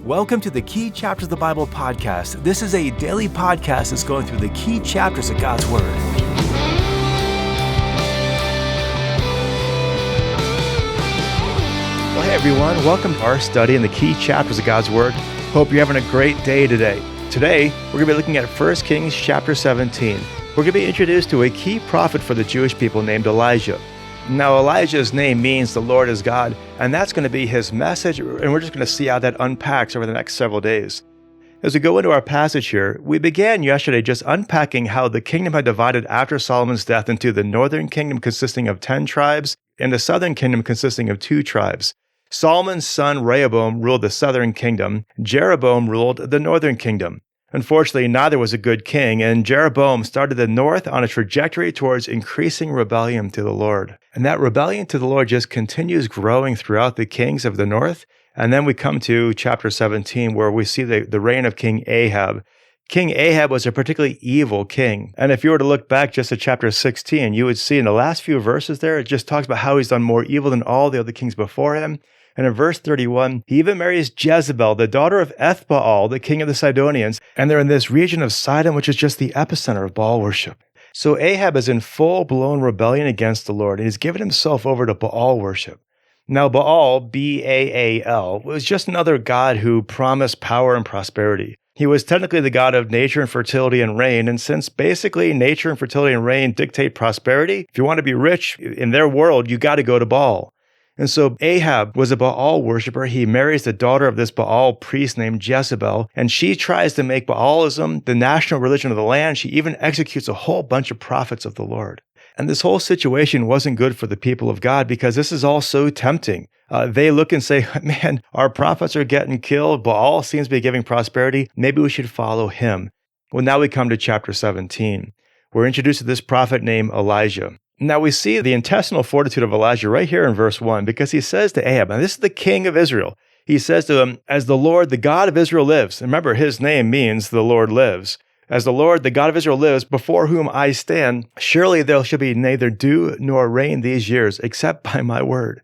Welcome to the Key Chapters of the Bible podcast. This is a daily podcast that's going through the key chapters of God's Word. Well, hey everyone, welcome to our study in the key chapters of God's Word. Hope you're having a great day today. Today, we're going to be looking at 1 Kings chapter 17. We're going to be introduced to a key prophet for the Jewish people named Elijah. Now, Elijah's name means the Lord is God, and that's going to be his message, and we're just going to see how that unpacks over the next several days. As we go into our passage here, we began yesterday just unpacking how the kingdom had divided after Solomon's death into the northern kingdom consisting of 10 tribes and the southern kingdom consisting of 2 tribes. Solomon's son Rehoboam ruled the southern kingdom, Jeroboam ruled the northern kingdom. Unfortunately, neither was a good king, and Jeroboam started the north on a trajectory towards increasing rebellion to the Lord. And that rebellion to the Lord just continues growing throughout the kings of the north. And then we come to chapter 17, where we see the reign of King Ahab. King Ahab was a particularly evil king. And if you were to look back just at chapter 16, you would see in the last few verses there, it just talks about how he's done more evil than all the other kings before him. And in verse 31, he even marries Jezebel, the daughter of Baal, the king of the Sidonians, and they're in this region of Sidon, which is just the epicenter of Baal worship. So Ahab is in full-blown rebellion against the Lord, and he's given himself over to Baal worship. Now Baal, B-A-A-L, was just another god who promised power and prosperity. He was technically the god of nature and fertility and rain, and since basically nature and fertility and rain dictate prosperity, if you want to be rich in their world, you got to go to Baal. And so Ahab was a Baal worshiper. He marries the daughter of this Baal priest named Jezebel, and she tries to make Baalism the national religion of the land. She even executes a whole bunch of prophets of the Lord. And this whole situation wasn't good for the people of God because this is all so tempting. They look and say, man, our prophets are getting killed. Baal seems to be giving prosperity. Maybe we should follow him. Well, now we come to chapter 17. We're introduced to this prophet named Elijah. Now we see the intestinal fortitude of Elijah right here in verse 1, because he says to Ahab, and this is the king of Israel, he says to him, as the Lord, the God of Israel lives. And remember, his name means the Lord lives. As the Lord, the God of Israel lives, before whom I stand, surely there shall be neither dew nor rain these years, except by my word.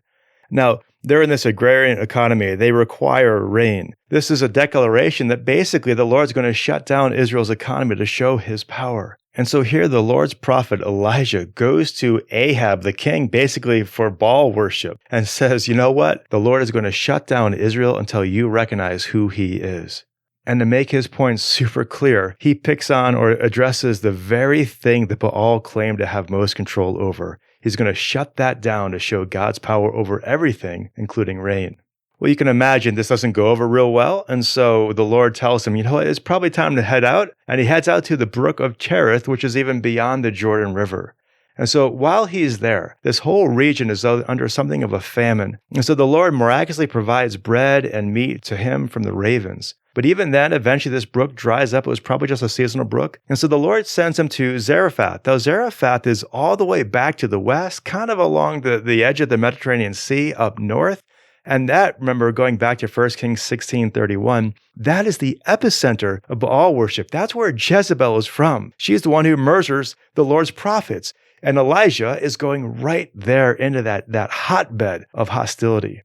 Now, they're in this agrarian economy. They require rain. This is a declaration that basically the Lord's going to shut down Israel's economy to show his power. And so here the Lord's prophet Elijah goes to Ahab, the king, basically for Baal worship, and says, you know what? The Lord is going to shut down Israel until you recognize who he is. And to make his point super clear, he picks on or addresses the very thing that Baal claimed to have most control over. He's going to shut that down to show God's power over everything, including rain. Well, you can imagine this doesn't go over real well, and so the Lord tells him, you know what, it's probably time to head out, and he heads out to the brook of Cherith, which is even beyond the Jordan River. And so while he's there, this whole region is under something of a famine, and so the Lord miraculously provides bread and meat to him from the ravens. But even then, eventually this brook dries up. It was probably just a seasonal brook. And so the Lord sends him to Zarephath. Now, Zarephath is all the way back to the west, kind of along the edge of the Mediterranean Sea up north. And that, remember, going back to 1 Kings 16:31, that is the epicenter of Baal worship. That's where Jezebel is from. She's the one who murders the Lord's prophets. And Elijah is going right there into that hotbed of hostility.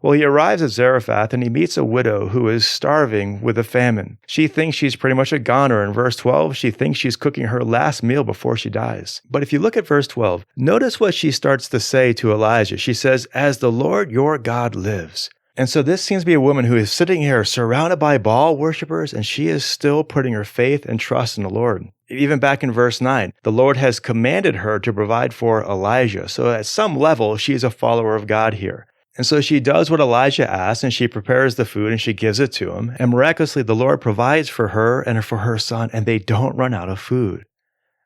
Well, he arrives at Zarephath and he meets a widow who is starving with a famine. She thinks she's pretty much a goner. In verse 12, she thinks she's cooking her last meal before she dies. But if you look at verse 12, notice what she starts to say to Elijah. She says, as the Lord your God lives. And so this seems to be a woman who is sitting here surrounded by Baal worshipers, and she is still putting her faith and trust in the Lord. Even back in verse 9, the Lord has commanded her to provide for Elijah. So at some level, she's a follower of God here. And so she does what Elijah asks, and she prepares the food and she gives it to him. And miraculously, the Lord provides for her and for her son, and they don't run out of food.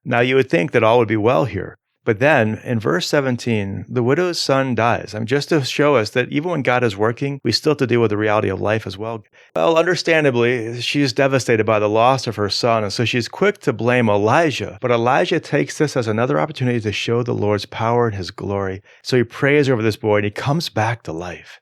Now, you would think that all would be well here. But then, in verse 17, the widow's son dies. Just to show us that even when God is working, we still have to deal with the reality of life as well. Well, understandably, she's devastated by the loss of her son, and so she's quick to blame Elijah. But Elijah takes this as another opportunity to show the Lord's power and his glory. So he prays over this boy, and he comes back to life.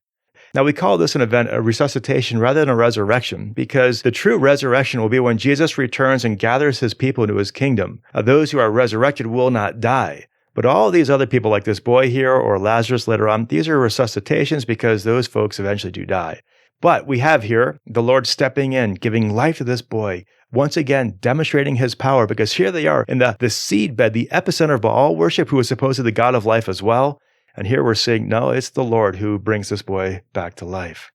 Now, we call this an event a resuscitation rather than a resurrection, because the true resurrection will be when Jesus returns and gathers his people into his kingdom. Those who are resurrected will not die. But all these other people, like this boy here or Lazarus later on, these are resuscitations because those folks eventually do die. But we have here the Lord stepping in, giving life to this boy, once again demonstrating his power, because here they are in the seedbed, the epicenter of Baal worship, who was supposedly the God of life as well. And here we're seeing, no, it's the Lord who brings this boy back to life.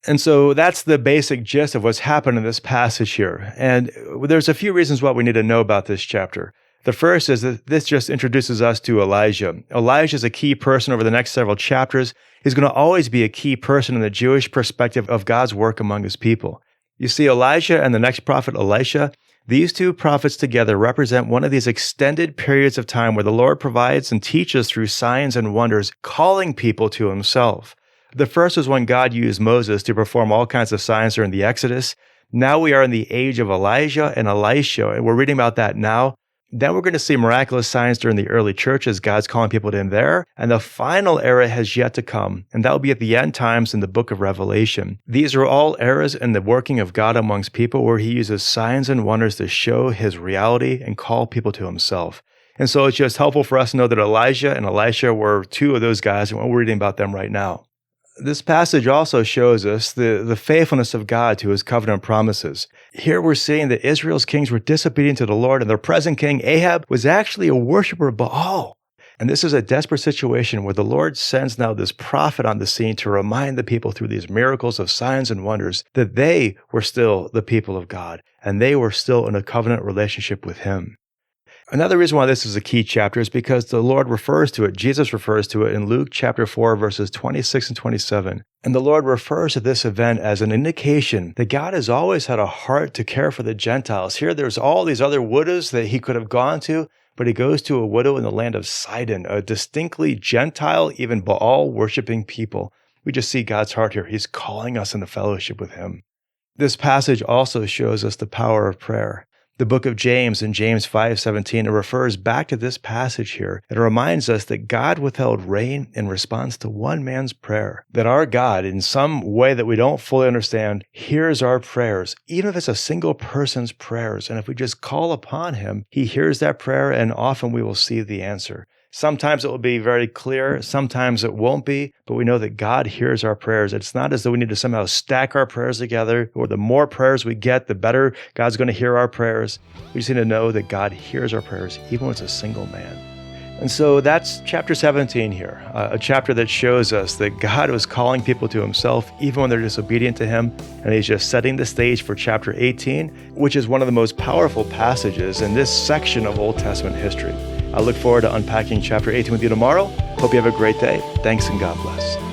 And so that's the basic gist of what's happened in this passage here. And there's a few reasons why we need to know about this chapter. The first is that this just introduces us to Elijah. Elijah is a key person over the next several chapters. He's going to always be a key person in the Jewish perspective of God's work among his people. You see, Elijah and the next prophet, Elisha, these two prophets together represent one of these extended periods of time where the Lord provides and teaches through signs and wonders, calling people to himself. The first was when God used Moses to perform all kinds of signs during the Exodus. Now we are in the age of Elijah and Elisha, and we're reading about that now. Then we're going to see miraculous signs during the early church as God's calling people to him there. And the final era has yet to come, and that will be at the end times in the book of Revelation. These are all eras in the working of God amongst people where he uses signs and wonders to show his reality and call people to himself. And so it's just helpful for us to know that Elijah and Elisha were two of those guys, and we're reading about them right now. This passage also shows us the faithfulness of God to his covenant promises. Here we're seeing that Israel's kings were disobedient to the Lord, and their present king, Ahab, was actually a worshiper of Baal. And this is a desperate situation where the Lord sends now this prophet on the scene to remind the people through these miracles of signs and wonders that they were still the people of God, and they were still in a covenant relationship with him. Another reason why this is a key chapter is because the Lord refers to it, Jesus refers to it in Luke chapter 4, verses 26 and 27. And the Lord refers to this event as an indication that God has always had a heart to care for the Gentiles. Here there's all these other widows that he could have gone to, but he goes to a widow in the land of Sidon, a distinctly Gentile, even Baal-worshiping people. We just see God's heart here. He's calling us into fellowship with him. This passage also shows us the power of prayer. The book of James in James 5:17, it refers back to this passage here. It reminds us that God withheld rain in response to one man's prayer. That our God, in some way that we don't fully understand, hears our prayers, even if it's a single person's prayers. And if we just call upon him, he hears that prayer, and often we will see the answer. Sometimes it will be very clear, sometimes it won't be, but we know that God hears our prayers. It's not as though we need to somehow stack our prayers together, or the more prayers we get, the better God's going to hear our prayers. We just need to know that God hears our prayers, even when it's a single man. And so that's chapter 17 here, a chapter that shows us that God was calling people to himself, even when they're disobedient to him, and he's just setting the stage for chapter 18, which is one of the most powerful passages in this section of Old Testament history. I look forward to unpacking chapter 18 with you tomorrow. Hope you have a great day. Thanks and God bless.